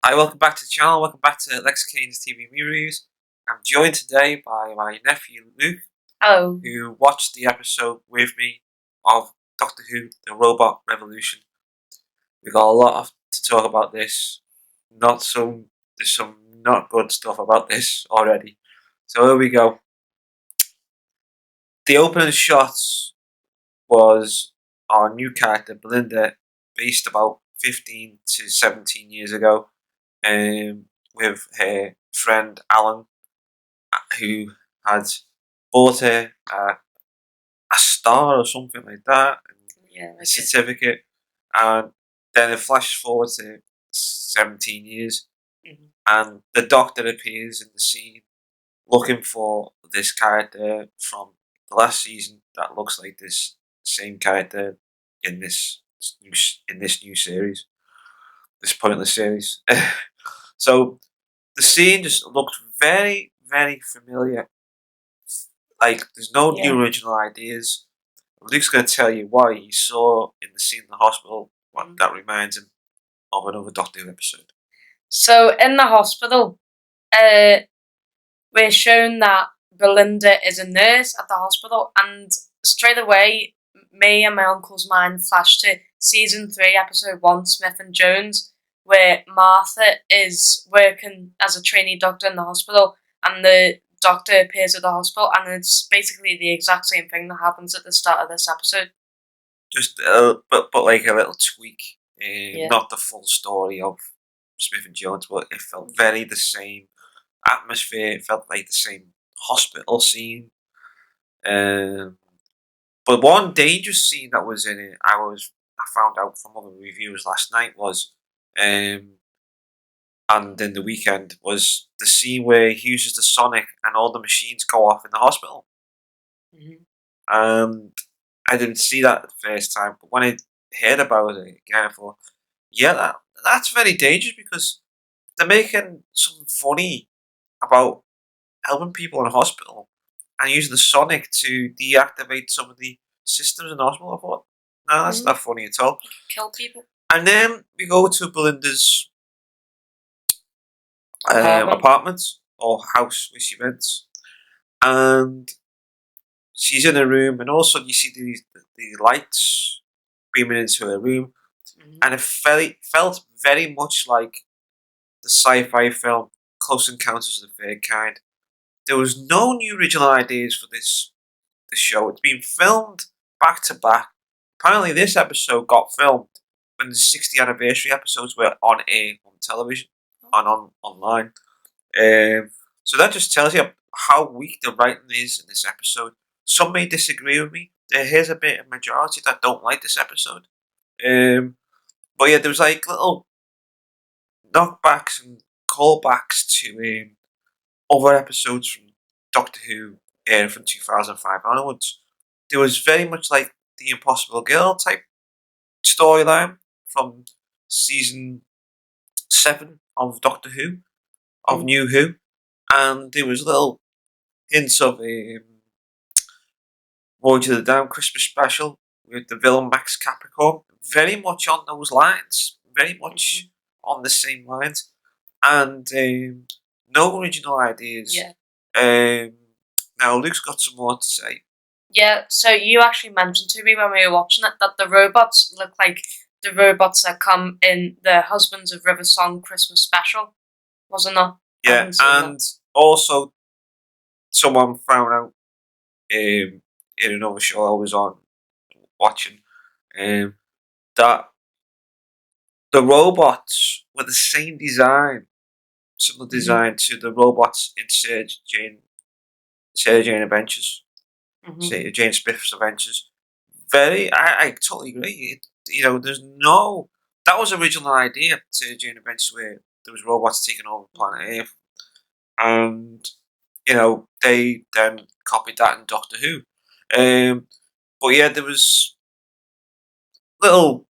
Hi, welcome back to the channel. Welcome back to Lex Kane's TV movie reviews. I'm joined today by my nephew Luke, Oh, who watched the episode with me of Doctor Who: The Robot Revolution. We got a lot to talk about this. There's some not good stuff about this already. So here we go. The opening shots was our new character Belinda, based about 15 to 17 years ago, with her friend Alan, who had bought her a star or something like that, yeah, a certificate, and then it flashes forward to 17 years, and the Doctor appears in the scene looking for this character from the last season that looks like this same character in this new series, this pointless series. So the scene just looked very, very familiar. Like, there's no Yeah. new original ideas. Luke's going to tell you why he saw in the scene in the hospital what that reminds him of another Doctor Who episode. So in the hospital, we're shown that Belinda is a nurse at the hospital, and straight away, me and my uncle's mind flashed to season 3, episode 1, Smith and Jones, where Martha is working as a trainee doctor in the hospital, and the doctor appears at the hospital, and it's basically the exact same thing that happens at the start of this episode. Just, but like a little tweak. Not the full story of Smith and Jones, but it felt very the same atmosphere. It felt like the same hospital scene. But one dangerous scene that was in it, I found out from other reviews last night was, and in the weekend, was the scene where he uses the sonic and all the machines go off in the hospital. And I didn't see that the first time, but when I heard about it again, I thought, yeah, that's very dangerous, because they're making something funny about helping people in a hospital and using the sonic to deactivate some of the systems in the hospital. I thought, no, that's not funny at all. Kill people. And then we go to Belinda's apartment or house where she rents, and she's in a room, and also you see the lights beaming into her room, and it felt very much like the sci-fi film Close Encounters of the Third Kind. There was no new original ideas for this show. It's been filmed back to back. Apparently, this episode got filmed when the 60th anniversary episodes were on air on television and online. So that just tells you how weak the writing is in this episode. Some may disagree with me. Here's a bit of majority that don't like this episode. But yeah, there was like little knockbacks and callbacks to other episodes from Doctor Who from 2005 onwards. There was very much like the Impossible Girl type storyline from season 7 of Doctor Who, of New Who, and there was little hints of Voyage of the Damned Christmas special with the villain Max Capricorn, very much on those lines, very much on the same lines, and no original ideas. Yeah. Now Luke's got some more to say. Yeah, so you actually mentioned to me when we were watching it that the robots look like the robots that come in the Husbands of River Song Christmas special, wasn't it? Yeah, and also someone found out in another show I was on watching that the robots were the same design, similar design to the robots in Sarah Jane Adventures, Jane Smith's Adventures. I totally agree. There's no, that was original idea, Sarah Jane Adventures, where there was robots taking over planet Earth, and they then copied that in Doctor Who. But yeah, there was little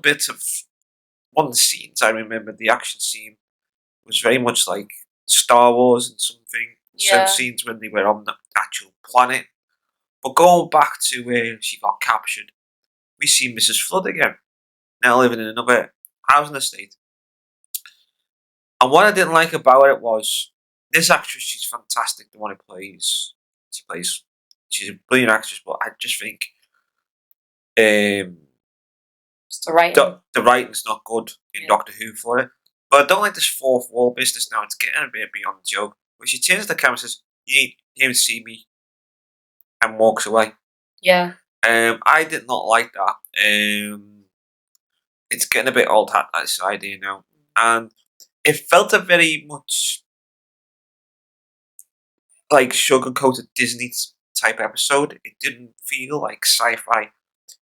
bits of one of the scenes. I remember the action scene was very much like Star Wars and something. Some scenes when they were on the actual planet. But going back to where she got captured, we see Mrs. Flood again, now living in another housing estate. And what I didn't like about it was this actress. She's fantastic. The one who plays, she's a brilliant actress. But I just think It's the writing. the writing's not good in Doctor Who for it. But I don't like this fourth wall business now. It's getting a bit beyond the joke. When she turns to the camera and says, "You need to see me," and walks away. Yeah. I did not like that. It's getting a bit old hat, this idea now. And it felt a very much like sugar-coated Disney type episode. It didn't feel like sci-fi.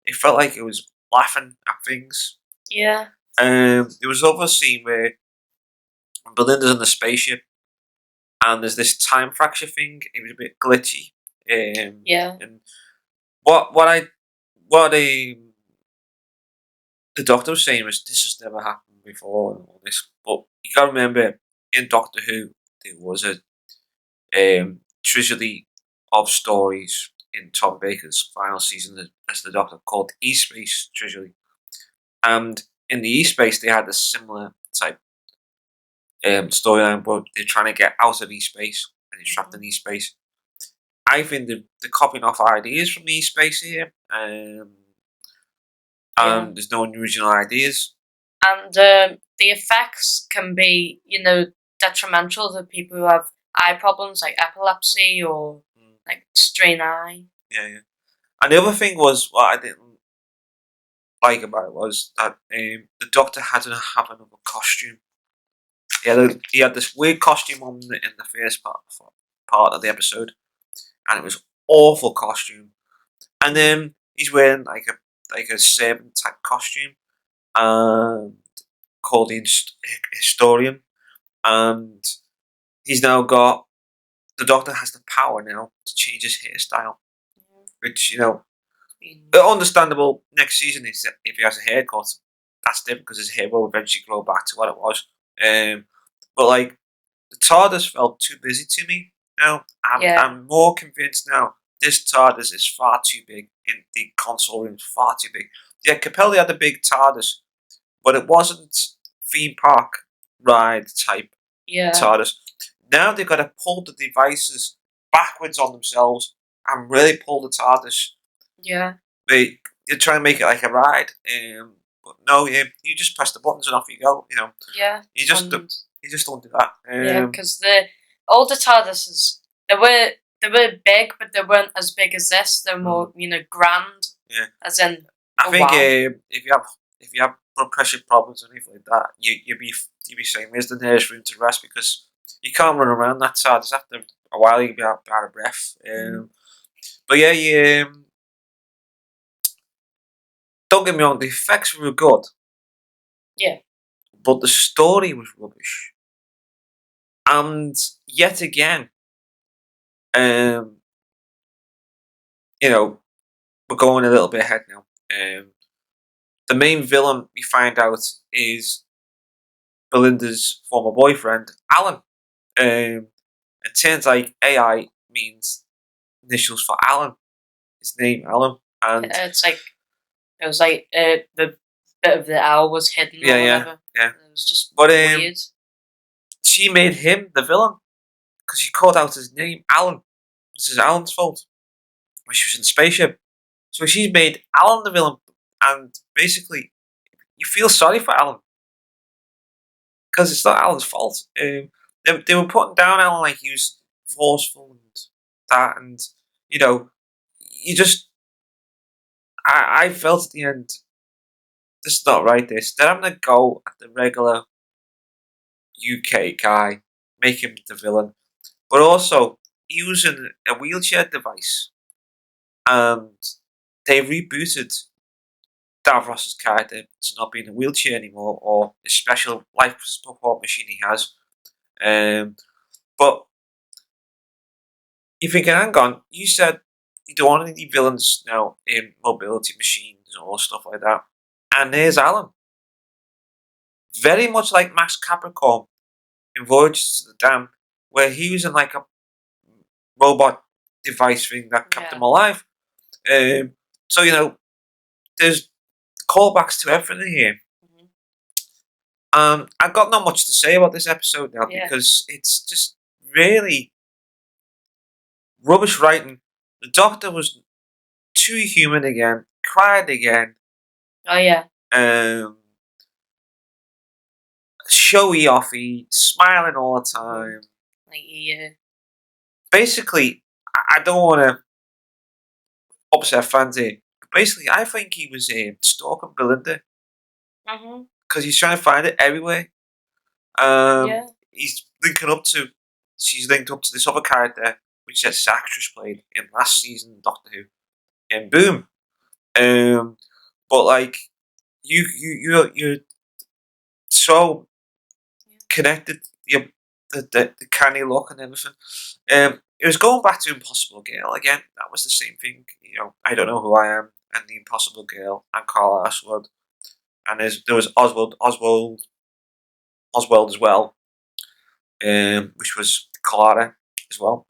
It felt like it was laughing at things. Yeah. There was another scene where Belinda's in the spaceship and there's this time fracture thing. It was a bit glitchy. Yeah. And what the Doctor was saying was this has never happened before and all this. But you gotta remember, in Doctor Who there was a trilogy of stories in Tom Baker's final season as the Doctor called E-Space Trilogy. And in the E-Space they had a similar type storyline, but they're trying to get out of E-Space and they're trapped in E-Space. I think they're copying off ideas from E-Space here. There's no original ideas. And the effects can be, detrimental to people who have eye problems like epilepsy or like strained eye. Yeah. And the other thing was, what I didn't like about it was that the Doctor had to have another costume. He had this weird costume on in the first part of the episode, and it was awful costume. And then he's wearing like a servant type costume, and called the historian, and he's now got the Doctor has the power now to change his hairstyle, which understandable. Next season, if he has a haircut, that's different because his hair will eventually grow back to what it was. But like the TARDIS felt too busy to me now. I'm more convinced now. This TARDIS is far too big. In the console room, far too big. Yeah, Capaldi had a big TARDIS, but it wasn't theme park ride type TARDIS. Now they've got to pull the devices backwards on themselves and really pull the TARDIS. Yeah. They try and make it like a ride, but no, you just press the buttons and off you go. Yeah. You just don't do that. Because the older TARDISes, they were big, but they weren't as big as this. They're more, grand. Yeah. As in, I think if you have blood pressure problems or anything like that, you'd be saying, "Where's the nearest room to rest?" Because you can't run around that TARDIS after a while. You'll be out of breath. But yeah, don't get me wrong. The effects were good. Yeah. But the story was rubbish. And yet again, we're going a little bit ahead now. The main villain we find out is Belinda's former boyfriend, Alan. It turns like AI means initials for Alan. His name, Alan. And it was like the bit of the owl was hidden or whatever. Yeah. It was just weird. She made him the villain because she called out his name, Alan. This is Alan's fault when she was in the spaceship. So she's made Alan the villain, and basically, you feel sorry for Alan because it's not Alan's fault. They were putting down Alan like he was forceful and that, and you just. I felt at the end, this is not right. They're having a go at the regular UK guy, make him the villain, but also using a wheelchair device, and they rebooted Davros's character to not be in a wheelchair anymore, or the special life support machine he has. But you're thinking, hang on, you said you don't want any villains now in mobility machines or stuff like that. And there's Alan. Very much like Max Capricorn in Voyage to the Dam, where he was in like a robot device thing that kept him alive. So, there's callbacks to everything here. I've got not much to say about this episode now Yeah. because it's just really rubbish writing. The Doctor was too human again, cried again, Oh yeah. showy offy, smiling all the time. Like yeah. Basically, I don't want to upset fans here. But basically, I think he was stalking Belinda because he's trying to find it everywhere. Yeah. He's she's linked up to this other character, which this actress played in last season of Doctor Who, and boom. But like you're so connected. The canny look and everything. It was going back to Impossible Girl again. That was the same thing. I Don't Know Who I Am and The Impossible Girl and Carl Ashwood, and there was Oswald as well, which was Clara as well.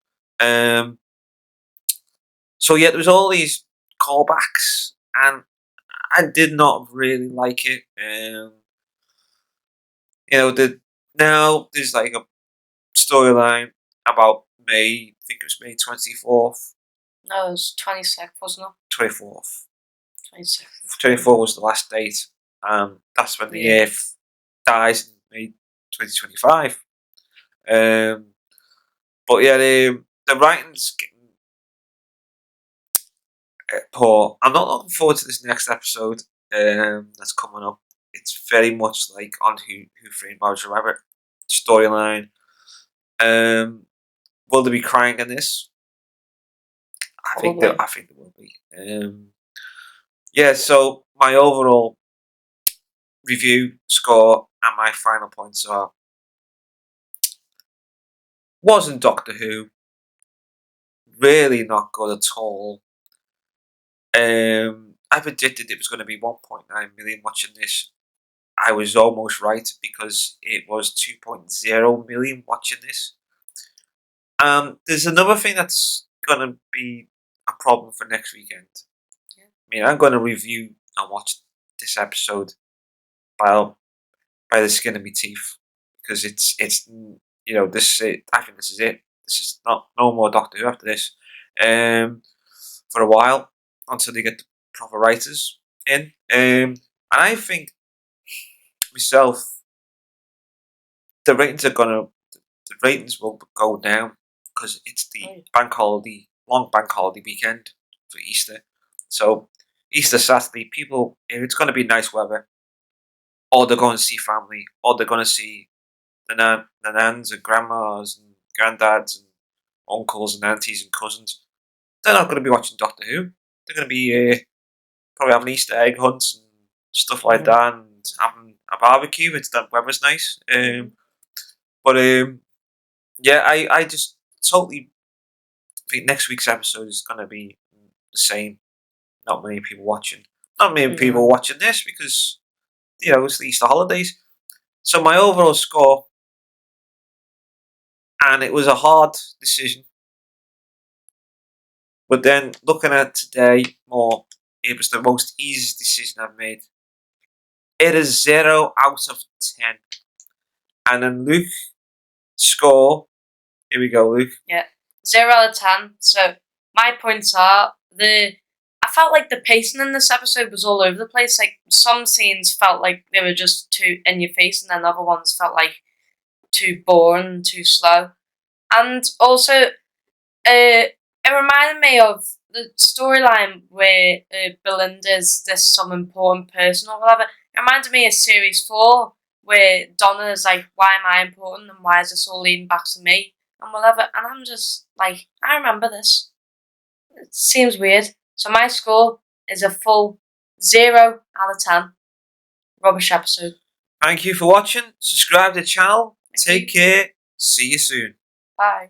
So yeah, there was all these callbacks, and I did not really like it. Now there's like a storyline about May. I think it was May 24th. No, it was 26th, wasn't it? 24th. 26th. 24 was the last date. That's when the Earth dies in May 2025. But yeah, the writing's getting poor. I'm not looking forward to this next episode that's coming up. It's very much like on Who Framed Roger Rabbit storyline. Will they be crying in this? I think there will be. Yeah, so my overall review score and my final points are: wasn't Doctor Who, really not good at all. I predicted it was going to be 1.9 million watching this. I was almost right because it was 2.0 million watching this. There's another thing that's going to be a problem for next weekend. Yeah. I mean, I'm going to review and watch this episode by the skin of my teeth because it's I think this is it. This is no more Doctor Who after this. For a while until they get the proper writers in. And I think myself, the ratings will go down because it's the long bank holiday weekend for Easter. So Easter Saturday, people, if it's going to be nice weather, or they're going to see family, or they're going to see the nans and grandmas and granddads and uncles and aunties and cousins, they're not going to be watching Doctor Who. They're going to be probably having Easter egg hunts and stuff like that, and having a barbecue. It's the weather's nice. Yeah, I just totally think next week's episode is going to be the same. Not many people watching. Not many people watching this because it's the Easter holidays. So my overall score, and it was a hard decision. But then looking at today more, it was the most easiest decision I've made. It is 0 out of 10. And then Luke score. Here we go, Luke. Yeah, 0 out of 10. So my points are I felt like the pacing in this episode was all over the place. Like some scenes felt like they were just too in your face, and then other ones felt like too boring, too slow. And also, it reminded me of the storyline where Belinda's some important person or whatever. It reminded me of Series 4, where Donna is like, why am I important and why is this all leading back to me and whatever. And I'm just like, I remember this. It seems weird. So my score is a full 0 out of 10. Rubbish episode. Thank you for watching. Subscribe to the channel. Take care. See you soon. Bye.